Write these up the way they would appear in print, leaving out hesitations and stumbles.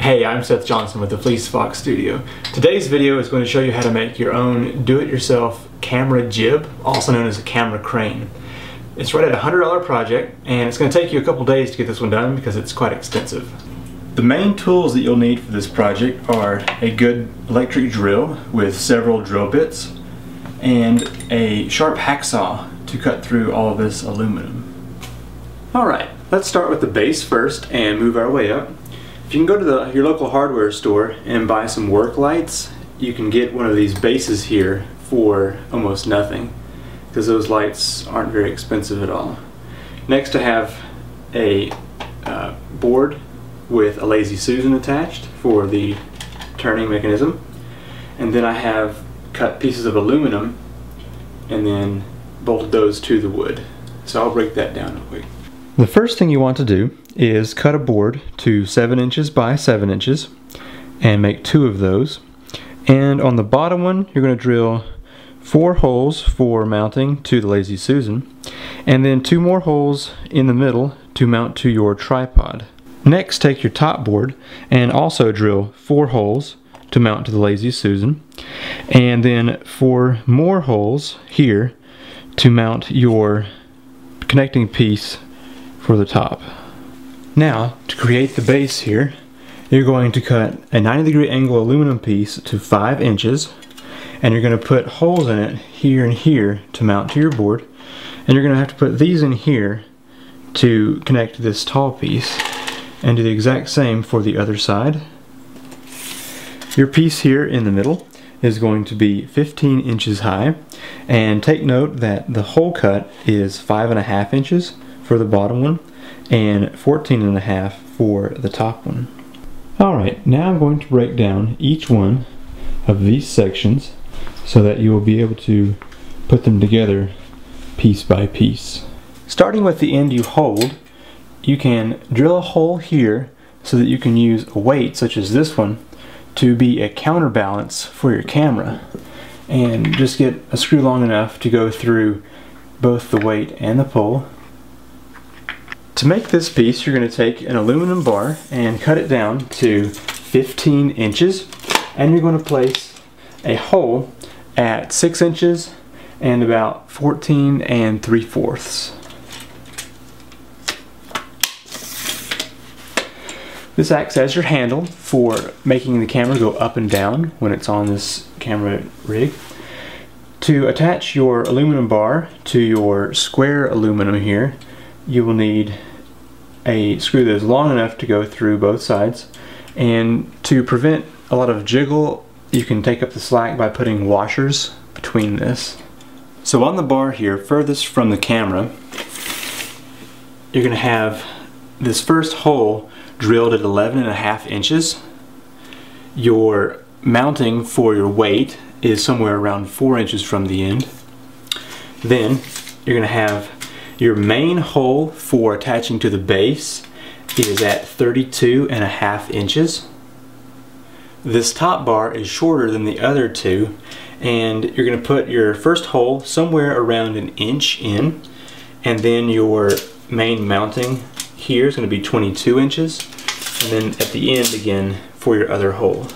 Hey, I'm Seth Johnson with the FleecefoxStudio. Today's video is going to show you how to make your own do-it-yourself camera jib, also known as a camera crane. It's right at a $100 project, and it's going to take you a couple days to get this one done because it's quite extensive. The main tools that you'll need for this project are a good electric drill with several drill bits and a sharp hacksaw to cut through all of this aluminum. Alright, let's start with the base first and move our way up. If you can go to your local hardware store and buy some work lights, you can get one of these bases here for almost nothing, because those lights aren't very expensive at all. Next, I have a board with a Lazy Susan attached for the turning mechanism, and then I have cut pieces of aluminum and then bolted those to the wood. So I'll break that down real quick. The first thing you want to do is cut a board to 7 inches by 7 inches and make 2 of those. And on the bottom one, you're going to drill 4 holes for mounting to the Lazy Susan, and then 2 more holes in the middle to mount to your tripod. Next, take your top board and also drill 4 holes to mount to the Lazy Susan, and then 4 more holes here to mount your connecting piece for the top. Now, to create the base here, you're going to cut a 90-degree angle aluminum piece to 5 inches, and you're going to put holes in it here and here to mount to your board, and you're going to have to put these in here to connect to this tall piece, and do the exact same for the other side. Your piece here in the middle is going to be 15 inches high, and take note that the hole cut is 5.5 inches for the bottom one and 14.5 for the top one. Alright, now I'm going to break down each one of these sections so that you will be able to put them together piece by piece. Starting with the end you hold, you can drill a hole here so that you can use a weight such as this one to be a counterbalance for your camera, and just get a screw long enough to go through both the weight and the pole. To make this piece, you're going to take an aluminum bar and cut it down to 15 inches, and you're going to place a hole at 6 inches and about 14 3/4. This acts as your handle for making the camera go up and down when it's on this camera rig. To attach your aluminum bar to your square aluminum here, you will need a screw that is long enough to go through both sides, and to prevent a lot of jiggle, you can take up the slack by putting washers between this. So on the bar here, furthest from the camera, you're going to have this first hole drilled at 11.5 inches. Your mounting for your weight is somewhere around 4 inches from the end. Then you're going to have your main hole for attaching to the base is at 32.5 inches. This top bar is shorter than the other two, and you're going to put your first hole somewhere around 1 inch in, and then your main mounting here is going to be 22 inches, and then at the end again for your other hole.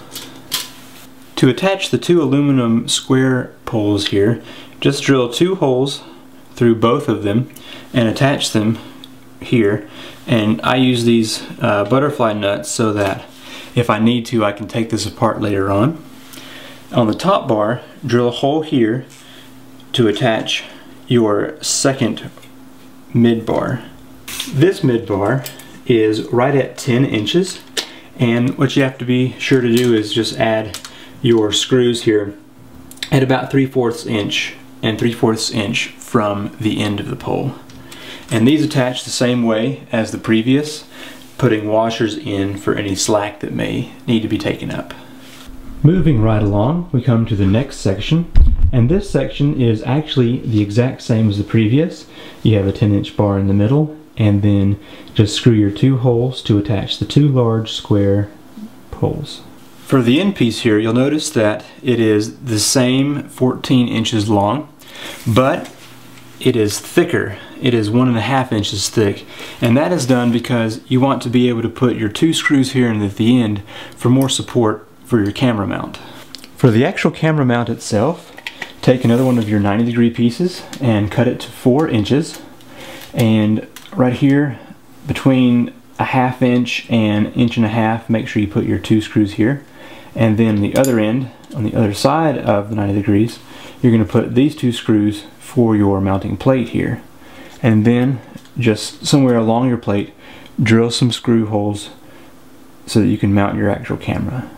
To attach the 2 aluminum square poles here, just drill 2 holes through both of them and attach them here, and I use these butterfly nuts so that if I need to I can take this apart later on. On the top bar, drill a hole here to attach your second mid bar. This mid bar is right at 10 inches, and what you have to be sure to do is just add your screws here at about 3/4 inch and 3/4 inch from the end of the pole. And these attach the same way as the previous, putting washers in for any slack that may need to be taken up. Moving right along, we come to the next section, and this section is actually the exact same as the previous. You have a 10-inch bar in the middle, and then just screw your 2 holes to attach the 2 large square poles. For the end piece here, you'll notice that it is the same 14 inches long, but it is thicker it is 1.5 inches thick, and that is done because you want to be able to put your 2 screws here and at the end for more support for your camera mount. For the actual camera mount itself, take another one of your 90-degree pieces and cut it to 4 inches, and right here between 1/2 inch and 1.5 inches, make sure you put your 2 screws here, and then the other end, on the other side of the 90 degrees, you're going to put these 2 screws for your mounting plate here, and then just somewhere along your plate drill some screw holes so that you can mount your actual camera.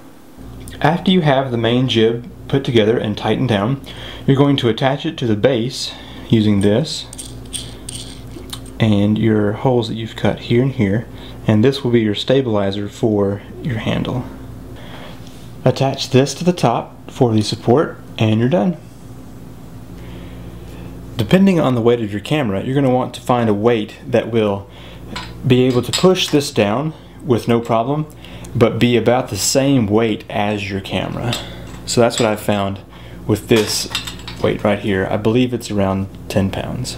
After you have the main jib put together and tightened down, you're going to attach it to the base using this and your holes that you've cut here and here, and this will be your stabilizer for your handle. Attach this to the top for the support and you're done. Depending on the weight of your camera, you're going to want to find a weight that will be able to push this down with no problem, but be about the same weight as your camera. So that's what I've found with this weight right here. I believe it's around 10 pounds.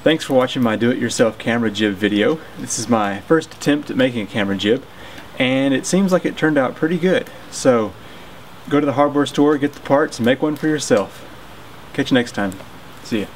Thanks for watching my do-it-yourself camera jib video. This is my first attempt at making a camera jib, and it seems like it turned out pretty good. So go to the hardware store, get the parts, and make one for yourself. Catch you next time. See ya.